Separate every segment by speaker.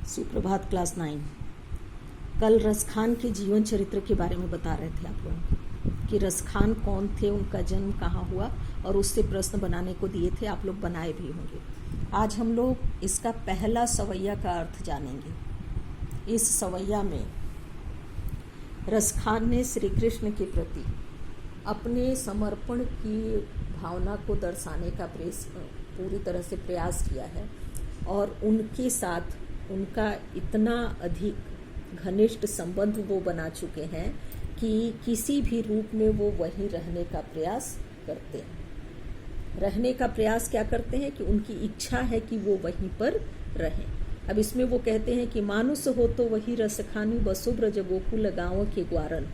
Speaker 1: सुप्रभात क्लास 9। कल रसखान के जीवन चरित्र के बारे में बता रहे थे आप लोगों को कि रसखान कौन थे, उनका जन्म कहाँ हुआ, और उससे प्रश्न बनाने को दिए थे। आप लोग बनाए भी होंगे। आज हम लोग इसका पहला सवैया का अर्थ जानेंगे। इस सवैया में रसखान ने श्री कृष्ण के प्रति अपने समर्पण की भावना को दर्शाने का पूरी तरह से प्रयास किया है, और उनके साथ उनका इतना अधिक घनिष्ठ संबंध वो बना चुके हैं कि किसी भी रूप में वो वहीं रहने का प्रयास करते हैं। रहने का प्रयास क्या करते हैं कि उनकी इच्छा है कि वो वहीं पर रहें। अब इसमें वो कहते हैं कि मानुष हो तो वही रसखानी बसो ब्रज गोकुल गाँव के ग्वारन,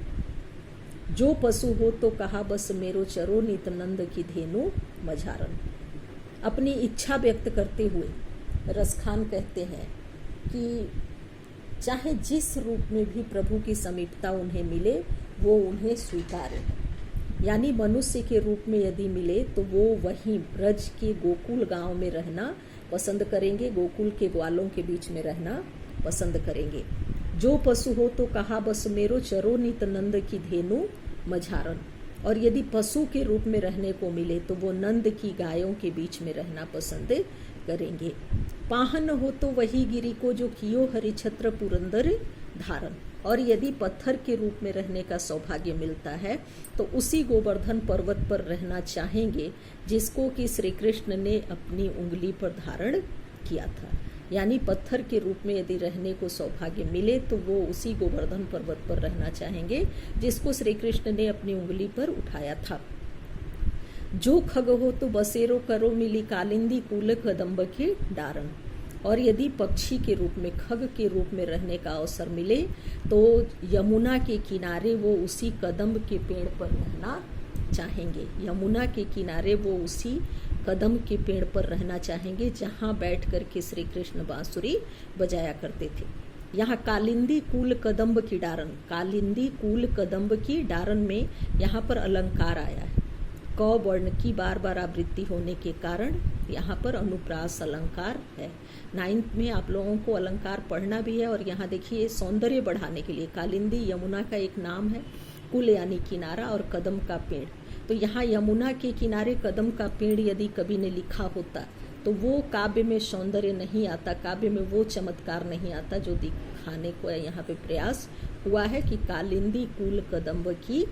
Speaker 1: जो पशु हो तो कहा बस मेरो चरो नित्यानंद की धेनु मझारन। अपनी इच्छा व्यक्त करते हुए रसखान कहते हैं कि चाहे जिस रूप में भी प्रभु की समीपता उन्हें मिले वो उन्हें स्वीकार्य है। यानी मनुष्य के रूप में यदि मिले तो वो वहीं ब्रज के गोकुल गांव में रहना पसंद करेंगे, गोकुल के ग्वालों के बीच में रहना पसंद करेंगे। जो पशु हो तो कहा बस मेरो चरो नित्यानंद की धेनु मझारन, और यदि पशु के रूप में रहने को मिले तो वो नंद की गायों के बीच में रहना पसंद करेंगे। पाहन हो तो वही गिरी को जो कियो हरिछत्र पुरंदर धारण, और यदि पत्थर के रूप में रहने का सौभाग्य मिलता है तो उसी गोवर्धन पर्वत पर रहना चाहेंगे जिसको कि श्री कृष्ण ने अपनी उंगली पर धारण किया था। यानी पत्थर के रूप में यदि रहने को सौभाग्य मिले तो वो उसी गोवर्धन पर्वत पर रहना चाहेंगे जिसको श्री कृष्ण ने अपनी उंगली पर उठाया था। जो खग हो तो बसेरो करो मिली कालिंदी कूल कदम्ब के डारन, और यदि पक्षी के रूप में, खग के रूप में रहने का अवसर मिले तो यमुना के किनारे वो उसी कदम्ब के पेड़ पर रहना चाहेंगे। यमुना के किनारे वो उसी कदम के पेड़ पर रहना चाहेंगे जहाँ बैठ कर के श्री कृष्ण बांसुरी बजाया करते थे। यहाँ कालिंदी कूल कदम्ब की डारन, कालिंदी कूल कदम्ब की डारन में यहाँ पर अलंकार आया है। क वर्ण की बार बार आवृत्ति होने के कारण यहाँ पर अनुप्रास अलंकार है। 9th में आप लोगों को अलंकार पढ़ना भी है। और यहाँ देखिए सौंदर्य बढ़ाने के लिए कालिंदी यमुना का एक नाम है, कुल यानी किनारा, और कदम का पेड़। तो यहाँ यमुना के किनारे कदम का पेड़ यदि कवि ने लिखा होता तो वो काव्य में सौंदर्य नहीं आता, काव्य में वो चमत्कार नहीं आता जो दिखाने को यहाँ पे प्रयास हुआ है कि कालिंदी कूल कदम्ब की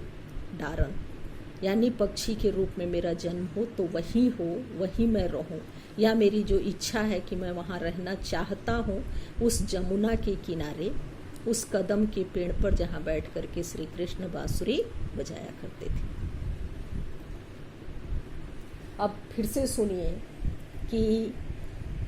Speaker 1: डारन, यानी पक्षी के रूप में मेरा जन्म हो तो वहीं मैं रहूं, या मेरी जो इच्छा है कि मैं वहाँ रहना चाहता हूँ उस जमुना के किनारे, उस कदम के पेड़ पर जहाँ बैठ कर के श्री कृष्ण बांसुरी बजाया करते थे। अब फिर से सुनिए कि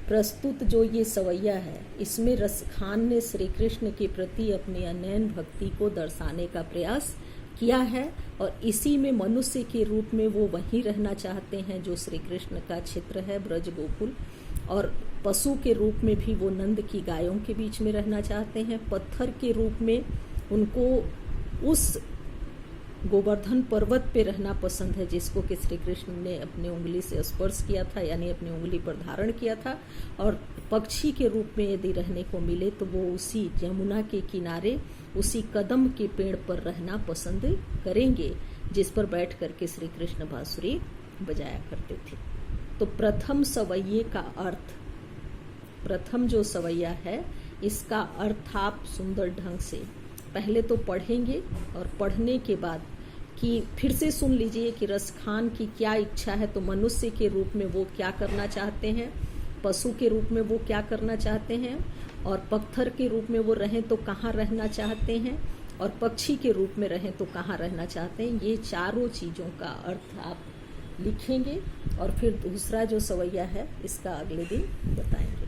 Speaker 1: प्रस्तुत जो ये सवैया है इसमें रसखान ने श्री कृष्ण के प्रति अपनी अनन्य भक्ति को दर्शाने का प्रयास किया है, और इसी में मनुष्य के रूप में वो वहीं रहना चाहते हैं जो श्री कृष्ण का क्षेत्र है ब्रज गोकुल, और पशु के रूप में भी वो नंद की गायों के बीच में रहना चाहते हैं। पत्थर के रूप में उनको उस गोवर्धन पर्वत पे रहना पसंद है जिसको कि श्री कृष्ण ने अपनी उंगली से स्पर्श किया था, यानी अपनी उंगली पर धारण किया था। और पक्षी के रूप में यदि रहने को मिले तो वो उसी यमुना के किनारे उसी कदम के पेड़ पर रहना पसंद करेंगे जिस पर बैठ करके श्री कृष्ण बांसुरी बजाया करते थे। तो प्रथम सवैये का अर्थ, प्रथम जो सवैया है इसका अर्थ आप सुंदर ढंग से पहले तो पढ़ेंगे, और पढ़ने के बाद कि फिर से सुन लीजिए कि रसखान की क्या इच्छा है। तो मनुष्य के रूप में वो क्या करना चाहते हैं, पशु के रूप में वो क्या करना चाहते हैं, और पत्थर के रूप में वो रहें तो कहाँ रहना चाहते हैं, और पक्षी के रूप में रहें तो कहाँ रहना चाहते हैं। ये चारों चीज़ों का अर्थ आप लिखेंगे, और फिर दूसरा जो सवैया है इसका अगले दिन बताएंगे।